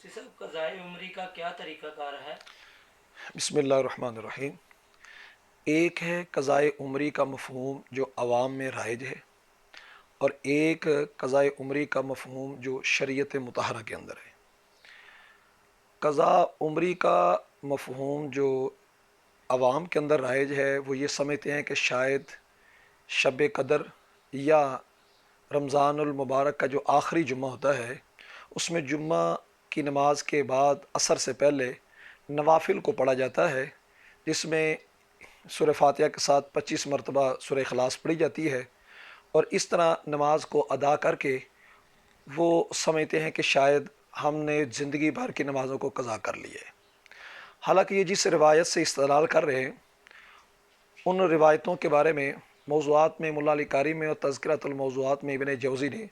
مفتی صاحب قضائے عمری کا کیا طریقہ کار ہے؟ بسم اللہ الرحمن الرحیم۔ ایک ہے قضائے عمری کا مفہوم جو عوام میں رائج ہے، اور ایک قضائے عمری کا مفہوم جو شریعت مطہرہ کے اندر ہے۔ قضاء عمری کا مفہوم جو عوام کے اندر رائج ہے وہ یہ سمجھتے ہیں کہ شاید شب قدر یا رمضان المبارک کا جو آخری جمعہ ہوتا ہے اس میں جمعہ کی نماز کے بعد عصر سے پہلے نوافل کو پڑھا جاتا ہے، جس میں سورہ فاتحہ کے ساتھ 25 مرتبہ سورہ اخلاص پڑھی جاتی ہے، اور اس طرح نماز کو ادا کر کے وہ سمجھتے ہیں کہ شاید ہم نے زندگی بھر کی نمازوں کو قضا کر لی ہے۔ حالانکہ یہ جس روایت سے استدلال کر رہے ہیں ان روایتوں کے بارے میں موضوعات میں ملا علی قاری میں اور تذکرۃ الموضوعات میں ابن جوزی نے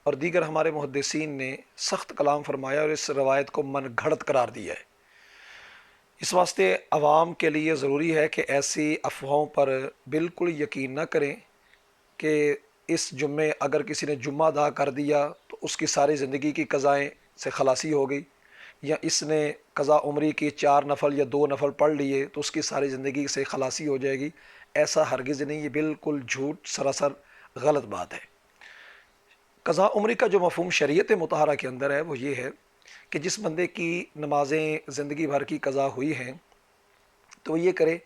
اور دیگر ہمارے محدثین نے سخت کلام فرمایا اور اس روایت کو من گھڑت قرار دیا ہے۔ اس واسطے عوام کے لیے ضروری ہے کہ ایسی افواہوں پر بالکل یقین نہ کریں کہ اس جمعے اگر کسی نے جمعہ ادا کر دیا تو اس کی ساری زندگی کی قضائیں سے خلاصی ہو گئی، یا اس نے قضا عمری کی 4 نفل یا 2 نفل پڑھ لیے تو اس کی ساری زندگی سے خلاصی ہو جائے گی۔ ایسا ہرگز نہیں، یہ بالکل جھوٹ سراسر غلط بات ہے۔ قضا عمری کا جو مفہوم شریعت مطہرہ کے اندر ہے وہ یہ ہے کہ جس بندے کی نمازیں زندگی بھر کی قضا ہوئی ہیں تو یہ کرے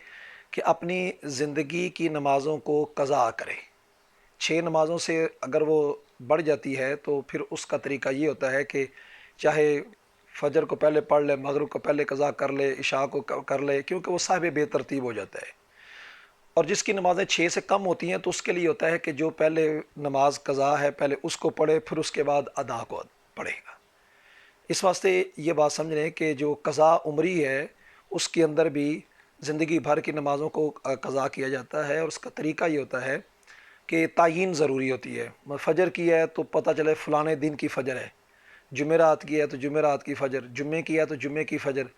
کہ اپنی زندگی کی نمازوں کو قضا کرے۔ 6 نمازوں سے اگر وہ بڑھ جاتی ہے تو پھر اس کا طریقہ یہ ہوتا ہے کہ چاہے فجر کو پہلے پڑھ لے، مغرب کو پہلے قضا کر لے، عشاء کو کر لے، کیونکہ وہ صاحب بے ترتیب ہو جاتا ہے۔ اور جس کی نمازیں 6 سے کم ہوتی ہیں تو اس کے لیے ہوتا ہے کہ جو پہلے نماز قضا ہے پہلے اس کو پڑھے، پھر اس کے بعد ادا کو پڑھے گا۔ اس واسطے یہ بات سمجھ لیں کہ جو قضا عمری ہے اس کے اندر بھی زندگی بھر کی نمازوں کو قضا کیا جاتا ہے، اور اس کا طریقہ یہ ہوتا ہے کہ تعیین ضروری ہوتی ہے۔ فجر کی ہے تو پتہ چلے فلانے دن کی فجر ہے، جمعرات کی ہے تو جمعرات کی فجر، جمعے کی ہے تو جمعے کی فجر،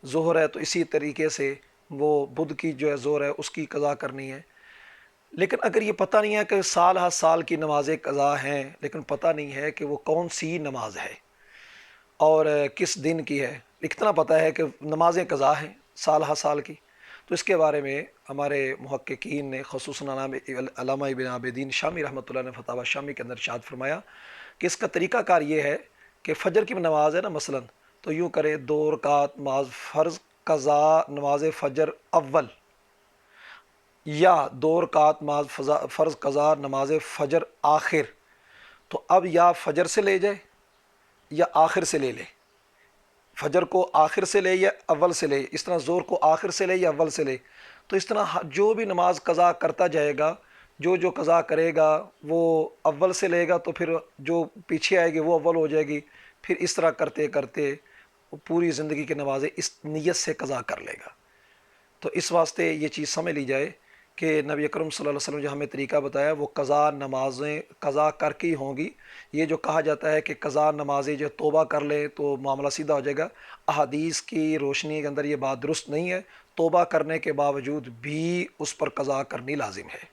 ظہر ہے تو اسی طریقے سے وہ بدھ کی جو ہے ظہر ہے اس کی قضا کرنی ہے۔ لیکن اگر یہ پتہ نہیں ہے کہ سال ہر سال کی نمازیں قضا ہیں، لیکن پتہ نہیں ہے کہ وہ کون سی نماز ہے اور کس دن کی ہے، اتنا پتہ ہے کہ نمازیں قضا ہیں سال ہر سال کی، تو اس کے بارے میں ہمارے محققین نے خصوصاً علامہ ابن عابدین شامی رحمۃ اللہ نے فتاوی شامی کے اندر ارشاد فرمایا کہ اس کا طریقہ کار یہ ہے کہ فجر کی نماز ہے نا مثلا، تو یوں کرے 2 رکعت نماز فرض قضا نماز فجر اول، یا 2 رکعت نماز فرض قضا نماز فجر آخر، تو اب یا فجر سے لے جائے یا آخر سے لے لے، فجر کو آخر سے لے یا اول سے لے، اس طرح ظہر کو آخر سے لے یا اول سے لے، تو اس طرح جو بھی نماز قضا کرتا جائے گا، جو قضا کرے گا وہ اول سے لے گا تو پھر جو پیچھے آئے گی وہ اول ہو جائے گی، پھر اس طرح کرتے کرتے وہ پوری زندگی کی نمازیں اس نیت سے قضا کر لے گا۔ تو اس واسطے یہ چیز سمجھ لی جائے کہ نبی اکرم صلی اللہ علیہ وسلم جو ہمیں طریقہ بتایا وہ قضا نمازیں قضا کر کے ہی ہوں گی۔ یہ جو کہا جاتا ہے کہ قضا نمازیں جو توبہ کر لیں تو معاملہ سیدھا ہو جائے گا، احادیث کی روشنی کے اندر یہ بات درست نہیں ہے۔ توبہ کرنے کے باوجود بھی اس پر قضا کرنی لازم ہے۔